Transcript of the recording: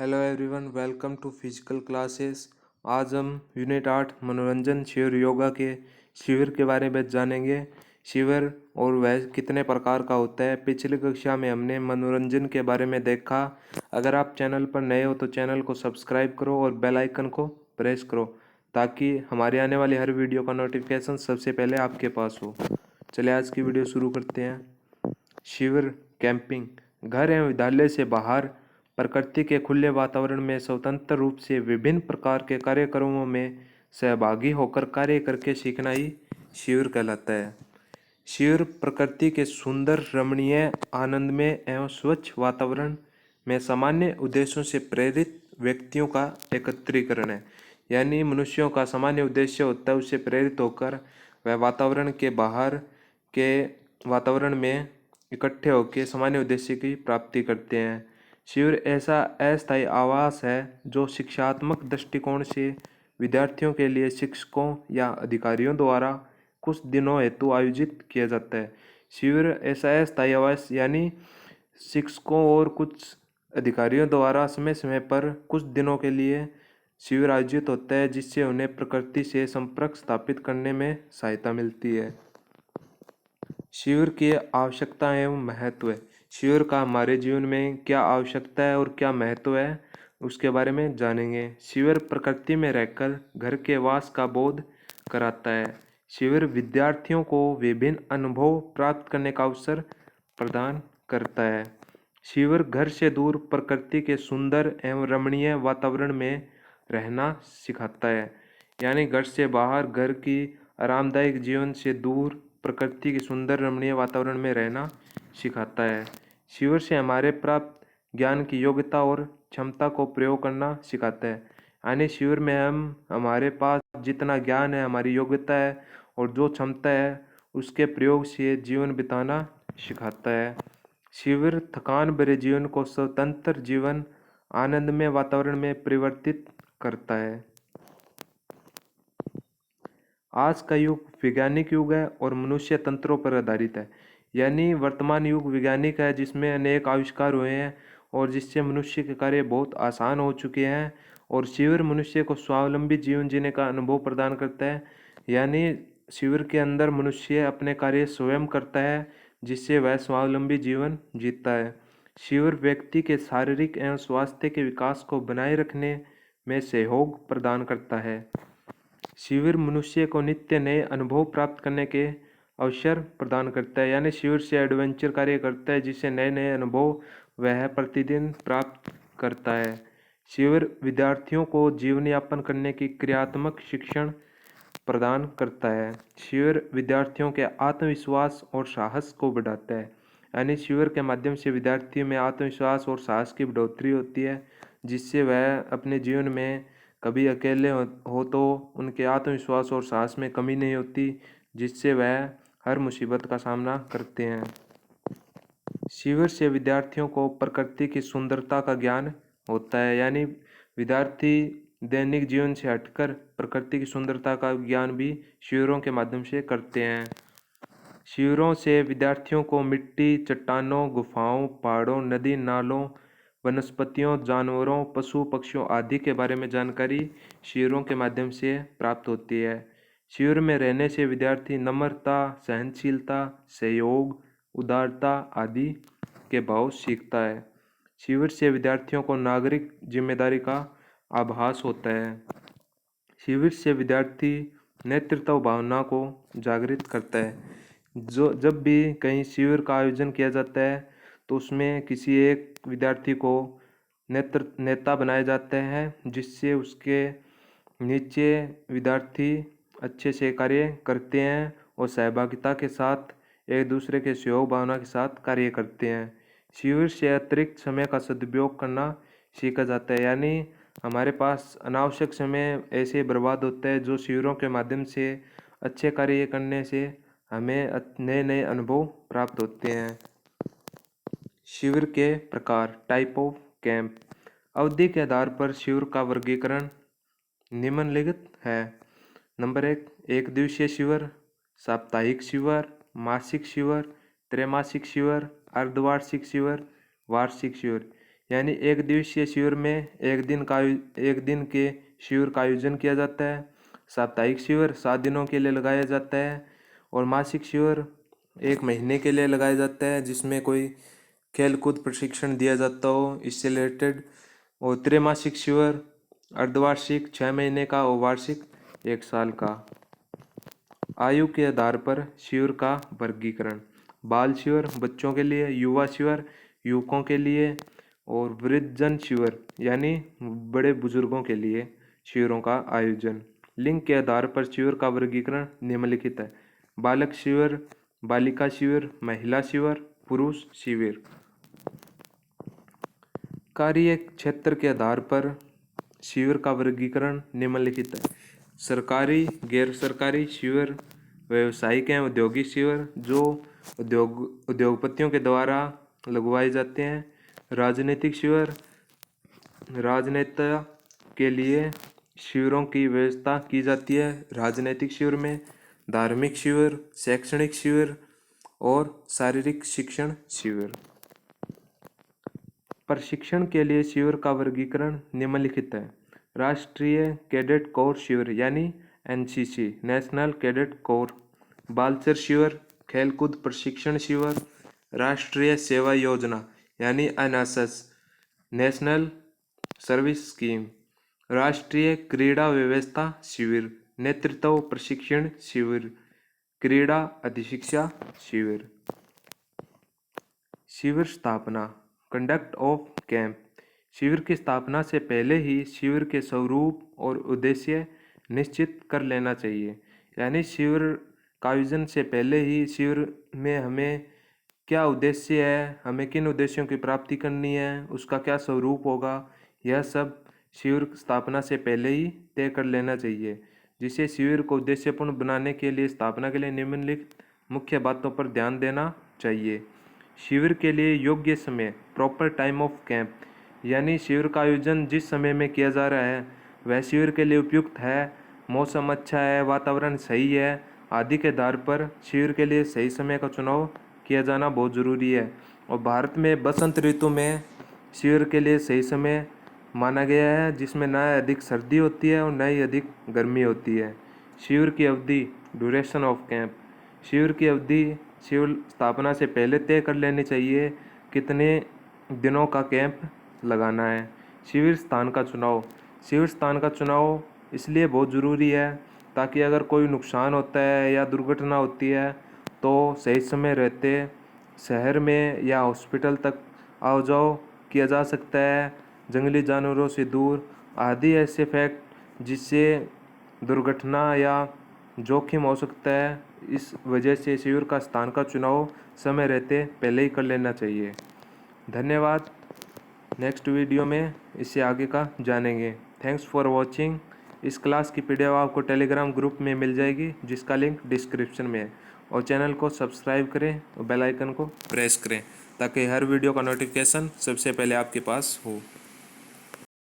Hello everyone, welcome to physical classes. आज हम unit 8 मनोरंजन शिविर योगा के शिविर के बारे में जानेंगे। शिविर और वह कितने प्रकार का होता है। पिछली कक्षा में हमने मनोरंजन के बारे में देखा। अगर आप चैनल पर नए हो तो चैनल को सब्सक्राइब करो और बेल आइकन को प्रेस करो ताकि हमारे आने वाली हर वीडियो का नोटिफिकेशन सबसे पहले आपके पास हो। चलिए आज की वीडियो शुरू करते हैं। शिविर कैंपिंग घर एवं विद्यालय से बाहर प्रकृति के खुले वातावरण में स्वतंत्र रूप से विभिन्न प्रकार के कार्यक्रमों में सहभागी होकर कार्य करके सीखना ही शिविर कहलाता है। शिविर प्रकृति के सुंदर, रमणीय, आनंदमय एवं स्वच्छ वातावरण में सामान्य उद्देश्यों से प्रेरित व्यक्तियों का एकत्रीकरण है। यानी मनुष्यों का सामान्य उद्देश्य होता है, उससे प्रेरित होकर वह वातावरण के बाहर के वातावरण में इकट्ठे होकर सामान्य उद्देश्य की प्राप्ति करते हैं। शिविर ऐसा अस्थायी आवास है जो शिक्षात्मक दृष्टिकोण से विद्यार्थियों के लिए शिक्षकों या अधिकारियों द्वारा कुछ दिनों हेतु आयोजित किया जाता है। शिविर ऐसा अस्थायी आवास यानी शिक्षकों और कुछ अधिकारियों द्वारा समय समय पर कुछ दिनों के लिए शिविर आयोजित होता है, जिससे उन्हें प्रकृति से संपर्क स्थापित करने में सहायता मिलती है। शिविर की आवश्यकता एवं महत्व। शिविर का हमारे जीवन में क्या आवश्यकता है और क्या महत्व है, उसके बारे में जानेंगे। शिविर प्रकृति में रहकर घर के वास का बोध कराता है। शिविर विद्यार्थियों को विभिन्न अनुभव प्राप्त करने का अवसर प्रदान करता है। शिविर घर से दूर प्रकृति के सुंदर एवं रमणीय वातावरण में रहना सिखाता है। यानी घर से बाहर, घर की आरामदायक जीवन से दूर प्रकृति के सुंदर रमणीय वातावरण में रहना सिखाता है। शिविर से हमारे प्राप्त ज्ञान की योग्यता और क्षमता को प्रयोग करना सिखाता है। यानी शिविर में हम हमारे पास जितना ज्ञान है, हमारी योग्यता है और जो क्षमता है, उसके प्रयोग से जीवन बिताना सिखाता है। शिविर थकान भरे जीवन को स्वतंत्र जीवन, आनंदमय वातावरण में परिवर्तित करता है। आज का युग वैज्ञानिक युग है और मनुष्य तंत्रों पर आधारित है। यानी वर्तमान युग वैज्ञानिक है, जिसमें अनेक आविष्कार हुए हैं और जिससे मनुष्य के कार्य बहुत आसान हो चुके हैं। और शिविर मनुष्य को स्वावलंबी जीवन जीने का अनुभव प्रदान करता है। यानी शिविर के अंदर मनुष्य अपने कार्य स्वयं करता है, जिससे वह स्वावलंबी जीवन जीता है। शिविर व्यक्ति के शारीरिक एवं स्वास्थ्य के विकास को बनाए रखने में सहयोग प्रदान करता है। शिविर मनुष्य को नित्य नए अनुभव प्राप्त करने के अवसर प्रदान करता है। यानी शिविर से एडवेंचर कार्य करता है, जिससे नए नए अनुभव वह प्रतिदिन प्राप्त करता है। शिविर विद्यार्थियों को जीवन यापन करने की क्रियात्मक शिक्षण प्रदान करता है। शिविर विद्यार्थियों के आत्मविश्वास और साहस को बढ़ाता है। यानी शिविर के माध्यम से विद्यार्थियों में आत्मविश्वास और साहस की बढ़ोतरी होती है, जिससे वह अपने जीवन में कभी अकेले हो तो उनके आत्मविश्वास और साहस में कमी नहीं होती, जिससे वह हर मुसीबत का सामना करते हैं। शिविर से विद्यार्थियों को प्रकृति की सुंदरता का ज्ञान होता है। यानी विद्यार्थी दैनिक जीवन से हटकर प्रकृति की सुंदरता का ज्ञान भी शिविरों के माध्यम से करते हैं। शिविरों से विद्यार्थियों को मिट्टी, चट्टानों, गुफाओं, पहाड़ों, नदी नालों, वनस्पतियों, जानवरों, पशु पक्षियों आदि के बारे में जानकारी शिविरों के माध्यम से प्राप्त होती है। शिविर में रहने से विद्यार्थी नम्रता, सहनशीलता, सहयोग, उदारता आदि के भाव सीखता है। शिविर से विद्यार्थियों को नागरिक जिम्मेदारी का आभास होता है। शिविर से विद्यार्थी नेतृत्व भावना को जागृत करता है। जब भी कहीं शिविर का आयोजन किया जाता है तो उसमें किसी एक विद्यार्थी को नेता बनाया जाता है, जिससे उसके नीचे विद्यार्थी अच्छे से कार्य करते हैं और सहभागिता के साथ एक दूसरे के सहयोग भावना के साथ कार्य करते हैं। शिविर से अतिरिक्त समय का सदुपयोग करना सीखा जाता है। यानी हमारे पास अनावश्यक समय ऐसे बर्बाद होता है, जो शिविरों के माध्यम से अच्छे कार्य करने से हमें नए नए अनुभव प्राप्त होते हैं। शिविर के प्रकार, टाइप ऑफ कैंप। अवधि के आधार पर शिविर का वर्गीकरण निम्नलिखित है। नंबर 1, एक दिवसीय शिविर, साप्ताहिक शिविर, मासिक शिविर, त्रैमासिक शिविर, अर्धवार्षिक शिविर, वार्षिक शिविर। यानी एक दिवसीय शिविर में एक दिन के शिविर का आयोजन किया जाता है। साप्ताहिक शिविर 7 दिनों के लिए लगाया जाता है और मासिक शिविर 1 महीने के लिए लगाया जाता है, जिसमें कोई खेल कूद प्रशिक्षण दिया जाता हो इससे रिलेटेड। और त्रैमासिक शिविर अर्धवार्षिक 6 महीने का और वार्षिक 1 साल का। आयु के आधार पर शिविर का वर्गीकरण: बाल शिविर बच्चों के लिए, युवा शिविर युवकों के लिए और वृद्धजन शिविर यानी बड़े बुजुर्गों के लिए शिविरों का आयोजन। लिंग के आधार पर शिविर का वर्गीकरण निम्नलिखित है: बालक शिविर, बालिका शिविर, महिला शिविर, पुरुष शिविर। कार्य क्षेत्र के आधार पर शिविर का वर्गीकरण निम्नलिखित है: सरकारी, गैर सरकारी शिविर, व्यावसायिक एवं औद्योगिक शिविर जो उद्योगपतियों के द्वारा लगवाए जाते हैं, राजनीतिक शिविर, राजनेता के लिए शिविरों की व्यवस्था की जाती है राजनीतिक शिविर में, धार्मिक शिविर, शैक्षणिक शिविर और शारीरिक शिक्षण शिविर। प्रशिक्षण के लिए शिविर का वर्गीकरण निम्नलिखित है: राष्ट्रीय कैडेट कोर शिविर यानी एनसीसी नेशनल कैडेट कोर, बालचर शिविर, खेलकूद प्रशिक्षण शिविर, राष्ट्रीय सेवा योजना यानी एनएसएस नेशनल सर्विस स्कीम, राष्ट्रीय क्रीड़ा व्यवस्था शिविर, नेतृत्व प्रशिक्षण शिविर, क्रीड़ा अधिशिक्षा शिविर। शिविर स्थापना: कंडक्ट ऑफ कैंप: शिविर की स्थापना से पहले ही शिविर के स्वरूप और उद्देश्य निश्चित कर लेना चाहिए। यानी शिविर का आयोजन से पहले ही शिविर में हमें क्या उद्देश्य है, हमें किन उद्देश्यों की प्राप्ति करनी है, उसका क्या स्वरूप होगा, यह सब शिविर स्थापना से पहले ही तय कर लेना चाहिए। जिसे शिविर को उद्देश्यपूर्ण बनाने के लिए स्थापना के लिए निम्नलिखित मुख्य बातों पर ध्यान देना चाहिए। शिविर के लिए योग्य समय, प्रॉपर टाइम ऑफ कैंप, यानी शिविर का आयोजन जिस समय में किया जा रहा है वह शिविर के लिए उपयुक्त है, मौसम अच्छा है, वातावरण सही है आदि के आधार पर शिविर के लिए सही समय का चुनाव किया जाना बहुत ज़रूरी है। और भारत में बसंत ऋतु में शिविर के लिए सही समय माना गया है, जिसमें न अधिक सर्दी होती है और न ही अधिक गर्मी होती है। शिविर की अवधि, ड्यूरेशन ऑफ कैंप: शिविर की अवधि शिविर स्थापना से पहले तय कर लेनी चाहिए कितने दिनों का कैंप लगाना है। शिविर स्थान का चुनाव: शिविर स्थान का चुनाव इसलिए बहुत ज़रूरी है ताकि अगर कोई नुकसान होता है या दुर्घटना होती है तो सही समय रहते शहर में या हॉस्पिटल तक आओ जाओ किया जा सकता है, जंगली जानवरों से दूर आदि ऐसे फैक्ट जिससे दुर्घटना या जोखिम हो सकता है। इस वजह से शिविर का स्थान का चुनाव समय रहते पहले ही कर लेना चाहिए। धन्यवाद। नेक्स्ट वीडियो में इससे आगे का जानेंगे। Thanks for watching. इस क्लास की पीडीएफ आपको टेलीग्राम ग्रुप में मिल जाएगी जिसका लिंक डिस्क्रिप्शन में है। और चैनल को सब्सक्राइब करें और बेल आइकन को प्रेस करें ताकि हर वीडियो का नोटिफिकेशन सबसे पहले आपके पास हो।